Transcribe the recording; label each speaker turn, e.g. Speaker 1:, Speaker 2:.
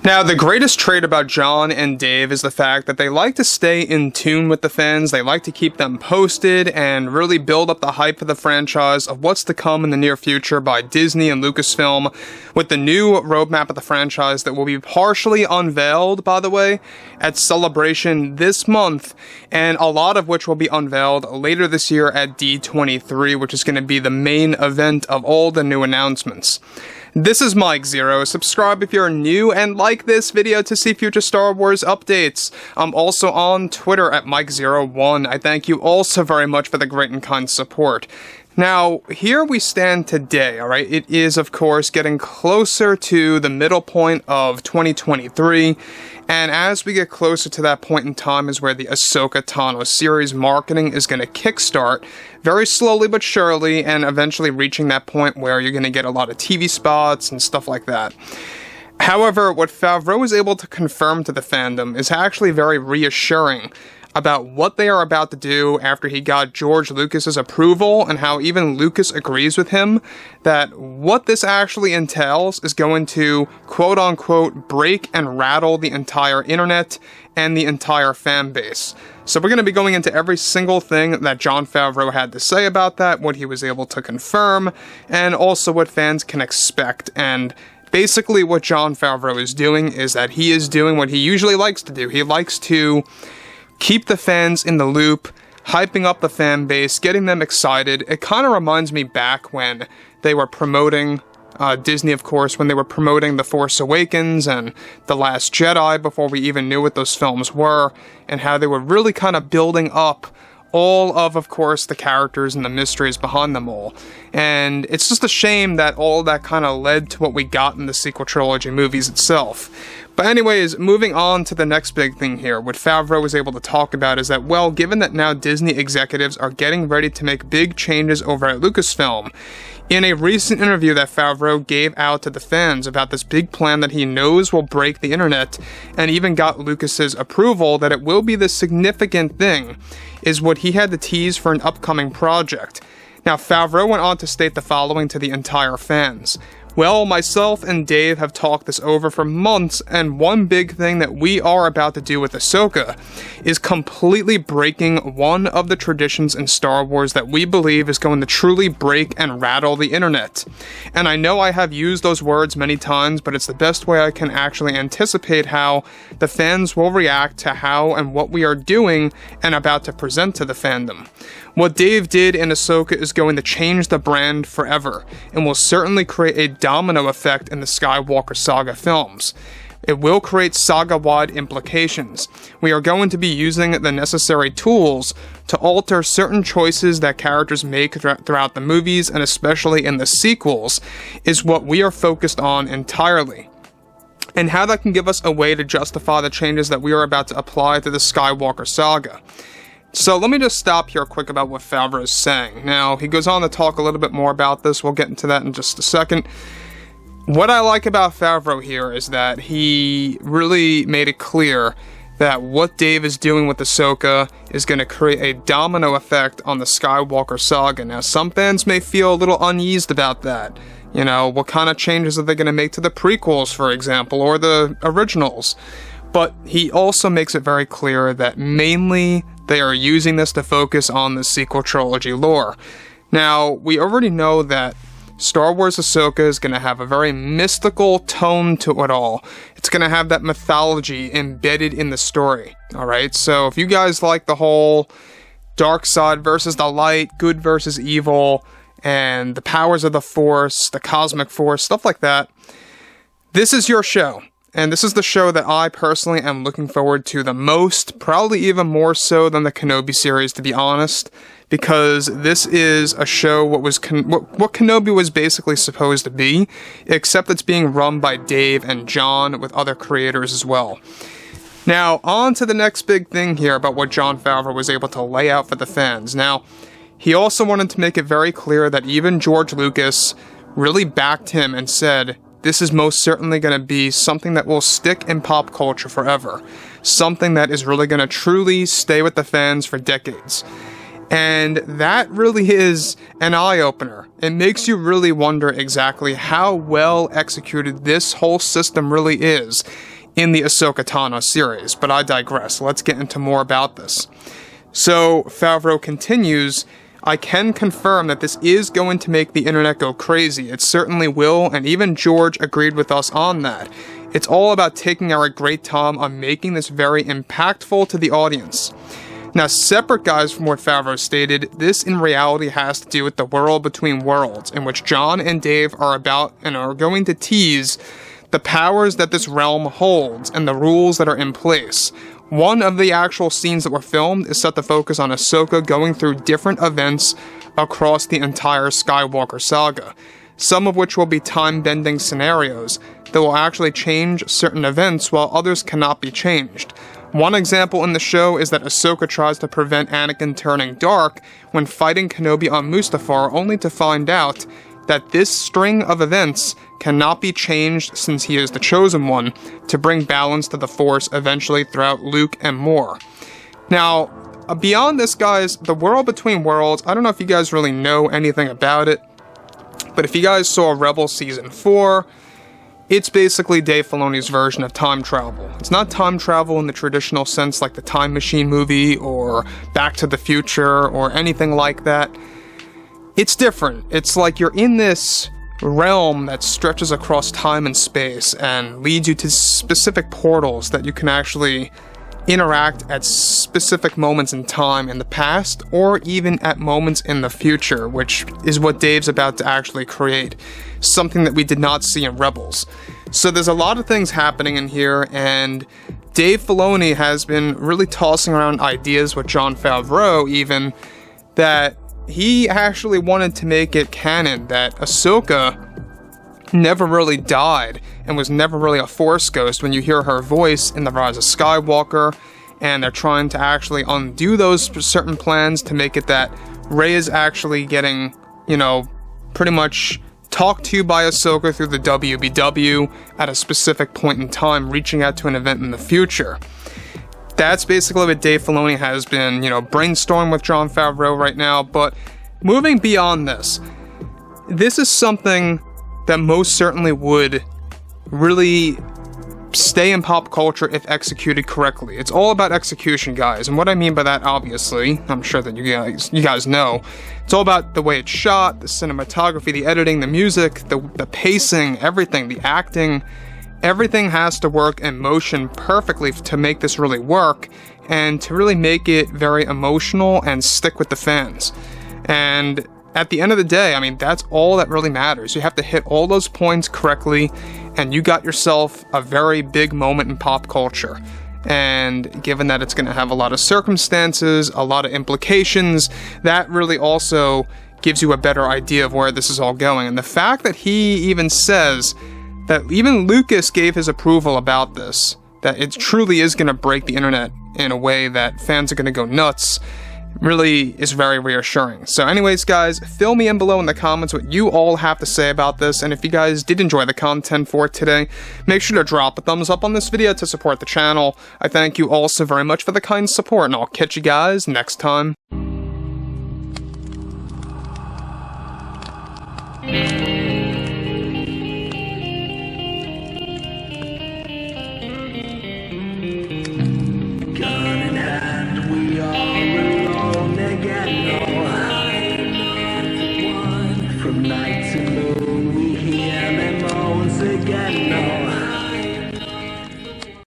Speaker 1: Now, the greatest trait about John and Dave is the fact that they like to stay in tune with the fans, they like to keep them posted, and really build up the hype of the franchise of what's to come in the near future by Disney and Lucasfilm, with the new roadmap of the franchise that will be partially unveiled, by the way, at Celebration this month, and a lot of which will be unveiled later this year at D23, which is going to be the main event of all the new announcements. This is Mike Zero. Subscribe if you're new and like this video to see future Star Wars updates. I'm also on Twitter at Mike01. I thank you all so very much for the great and kind support. Now, here we stand today, alright? It is, of course, getting closer to the middle point of 2023, and as we get closer to that point in time is where the Ahsoka Tano series marketing is going to kickstart, very slowly but surely, and eventually reaching that point where you're going to get a lot of TV spots and stuff like that. However, what Favreau was able to confirm to the fandom is actually very reassuring about what they are about to do after he got George Lucas's approval, and how even Lucas agrees with him that what this actually entails is going to quote-unquote break and rattle the entire internet and the entire fan base. So we're going to be going into every single thing that Jon Favreau had to say about that, what he was able to confirm, and also what fans can expect. And basically what Jon Favreau is doing is that he is doing what he usually likes to do. He likes to keep the fans in the loop, hyping up the fan base, getting them excited. It kind of reminds me back when they were promoting, Disney of course, when they were promoting The Force Awakens and The Last Jedi before we even knew what those films were, and how they were really kind of building up all of course, the characters and the mysteries behind them all. And it's just a shame that all that kind of led to what we got in the sequel trilogy movies itself. But anyways, moving on to the next big thing here, what Favreau was able to talk about is that, well, given that now Disney executives are getting ready to make big changes over at Lucasfilm, in a recent interview that Favreau gave out to the fans about this big plan that he knows will break the internet, and even got Lucas's approval that it will be the significant thing, is what he had to tease for an upcoming project. Now, Favreau went on to state the following to the entire fans. Well, myself and Dave have talked this over for months, and one big thing that we are about to do with Ahsoka is completely breaking one of the traditions in Star Wars that we believe is going to truly break and rattle the internet. And I know I have used those words many times, but it's the best way I can actually anticipate how the fans will react to how and what we are doing and about to present to the fandom. What Dave did in Ahsoka is going to change the brand forever, and will certainly create a domino effect in the Skywalker saga films. It will create saga-wide implications. We are going to be using the necessary tools to alter certain choices that characters make throughout the movies, and especially in the sequels, is what we are focused on entirely. And how that can give us a way to justify the changes that we are about to apply to the Skywalker saga. So let me just stop here quick about what Favreau is saying. Now, he goes on to talk a little bit more about this. We'll get into that in just a second. What I like about Favreau here is that he really made it clear that what Dave is doing with Ahsoka is going to create a domino effect on the Skywalker saga. Now, some fans may feel a little uneased about that. You know, what kind of changes are they going to make to the prequels, for example, or the originals? But he also makes it very clear that mainly they are using this to focus on the sequel trilogy lore. Now, we already know that Star Wars Ahsoka is going to have a very mystical tone to it all. It's going to have that mythology embedded in the story, alright? So if you guys like the whole dark side versus the light, good versus evil, and the powers of the Force, the cosmic force, stuff like that, this is your show. And this is the show that I personally am looking forward to the most, probably even more so than the Kenobi series, to be honest, because this is a show what Kenobi was basically supposed to be, except it's being run by Dave and John with other creators as well. Now, on to the next big thing here about what Jon Favreau was able to lay out for the fans. Now, he also wanted to make it very clear that even George Lucas really backed him and said, this is most certainly going to be something that will stick in pop culture forever. Something that is really going to truly stay with the fans for decades. And that really is an eye-opener. It makes you really wonder exactly how well executed this whole system really is. in the Ahsoka Tano series, but I digress. Let's get into more about this. So, Favreau continues, I can confirm that this is going to make the internet go crazy. It certainly will, and even George agreed with us on that. It's all about taking our great time on making this very impactful to the audience. Now, separate guys from what Favreau stated, this in reality has to do with the world between worlds, in which Jon and Dave are about and are going to tease the powers that this realm holds and the rules that are in place. One of the actual scenes that were filmed is set to focus on Ahsoka going through different events across the entire Skywalker saga, some of which will be time-bending scenarios that will actually change certain events while others cannot be changed. One example in the show is that Ahsoka tries to prevent Anakin turning dark when fighting Kenobi on Mustafar, only to find out that this string of events cannot be changed since he is the chosen one to bring balance to the Force eventually throughout Luke and more. Now, beyond this, guys, the world between worlds, I don't know if you guys really know anything about it, but if you guys saw Rebels Season 4, it's basically Dave Filoni's version of time travel. It's not time travel in the traditional sense like the Time Machine movie or Back to the Future or anything like that. It's different. It's like you're in this realm that stretches across time and space and leads you to specific portals that you can actually interact at specific moments in time in the past or even at moments in the future, which is what Dave's about to actually create. Something that we did not see in Rebels. So there's a lot of things happening in here, and Dave Filoni has been really tossing around ideas with Jon Favreau even, that he actually wanted to make it canon that Ahsoka never really died and was never really a Force ghost when you hear her voice in The Rise of Skywalker, and they're trying to actually undo those certain plans to make it that Rey is actually getting, pretty much talked to by Ahsoka through the WBW at a specific point in time, reaching out to an event in the future. That's basically what Dave Filoni has been, brainstorming with Jon Favreau right now. But moving beyond this is something that most certainly would really stay in pop culture if executed correctly. It's all about execution, guys. And what I mean by that, obviously, I'm sure that you guys know, it's all about the way it's shot, the cinematography, the editing, the music, the pacing, everything, the acting. Everything has to work in motion perfectly to make this really work and to really make it very emotional and stick with the fans. And at the end of the day, that's all that really matters. You have to hit all those points correctly, and you got yourself a very big moment in pop culture. And given that it's going to have a lot of circumstances, a lot of implications, that really also gives you a better idea of where this is all going. And the fact that he even says that even Lucas gave his approval about this, that it truly is going to break the internet in a way that fans are going to go nuts, really is very reassuring. So anyways, guys, fill me in below in the comments what you all have to say about this, and if you guys did enjoy the content for today, make sure to drop a thumbs up on this video to support the channel. I thank you all so very much for the kind support, and I'll catch you guys next time.
Speaker 2: From night to moon, we hear them moans again.